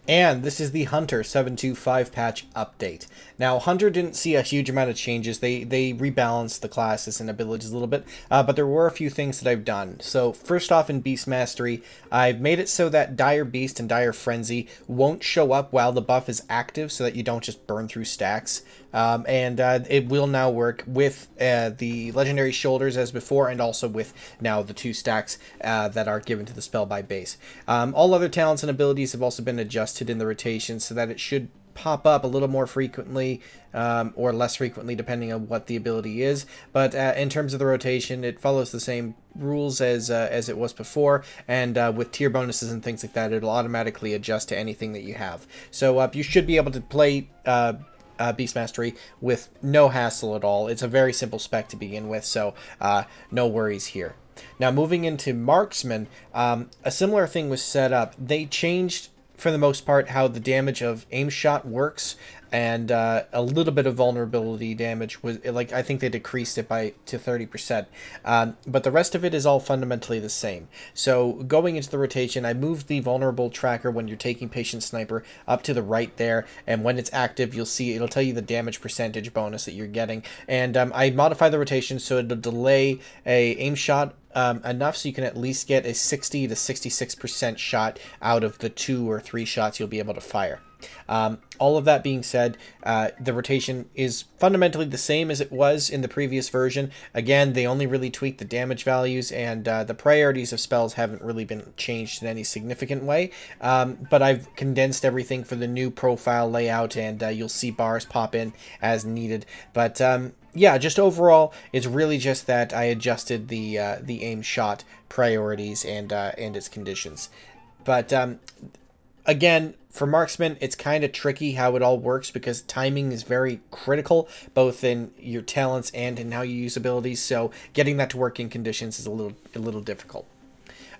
And this is the Hunter 725 patch update. Now, Hunter didn't see a huge amount of changes. They rebalanced the classes and abilities a little bit, but there were a few things that I've done. So first off, in Beast Mastery, I've made it so that Dire Beast and Dire Frenzy won't show up while the buff is active, so that you don't just burn through stacks. It will now work with the Legendary Shoulders as before, and also with now the 2 stacks that are given to the spell by base. All other talents and abilities have also been adjusted in the rotation so that it should pop up a little more frequently or less frequently depending on what the ability is, but in terms of the rotation it follows the same rules as it was before, and with tier bonuses and things like that it'll automatically adjust to anything that you have. So you should be able to play Beast Mastery with no hassle at all. It's a very simple spec to begin with, so no worries here. Now moving into Marksmen, a similar thing was set up. They changed for the most part how the damage of aim shot works, and a little bit of vulnerability damage was like, I think they decreased it to 30%, but the rest of it is all fundamentally the same. So going into the rotation, I moved the vulnerable tracker when you're taking Patient Sniper up to the right there, and when it's active you'll see it'll tell you the damage percentage bonus that you're getting, and I modified the rotation so it'll delay a aim shot enough so you can at least get a 60 to 66% shot out of the 2 or 3 shots you'll be able to fire. All of that being said, the rotation is fundamentally the same as it was in the previous version. Again, they only really tweaked the damage values, and the priorities of spells haven't really been changed in any significant way. But I've condensed everything for the new profile layout, and you'll see bars pop in as needed. But yeah, just overall, it's really just that I adjusted the aim shot priorities and its conditions. But again, for Marksman, it's kind of tricky how it all works because timing is very critical, both in your talents and in how you use abilities. So getting that to work in conditions is a little difficult.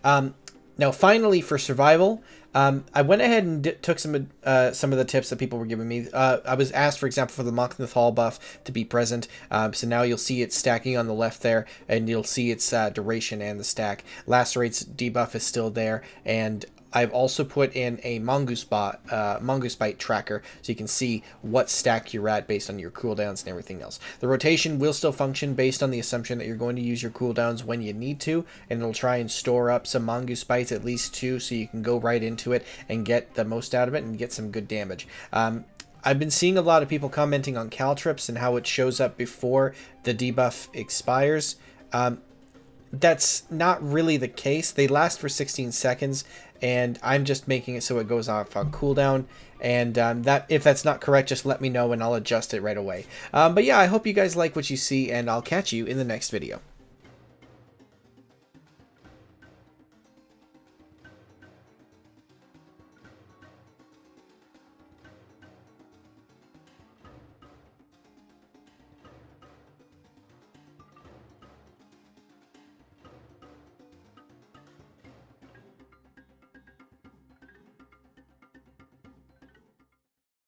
Now, finally, for survival, I went ahead and took some of the tips that people were giving me. I was asked, for example, for the Monk-Nathal buff to be present. So now you'll see it stacking on the left there, and you'll see its duration and the stack. Lacerate's debuff is still there, and I've also put in a Mongoose Bite tracker so you can see what stack you're at based on your cooldowns and everything else. The rotation will still function based on the assumption that you're going to use your cooldowns when you need to, and it'll try and store up some Mongoose Bites, at least 2, so you can go right into it and get the most out of it and get some good damage. I've been seeing a lot of people commenting on caltrips and how it shows up before the debuff expires. That's not really the case. They last for 16 seconds, and I'm just making it so it goes off on cooldown. And that, if that's not correct, just let me know and I'll adjust it right away. But yeah, I hope you guys like what you see, and I'll catch you in the next video.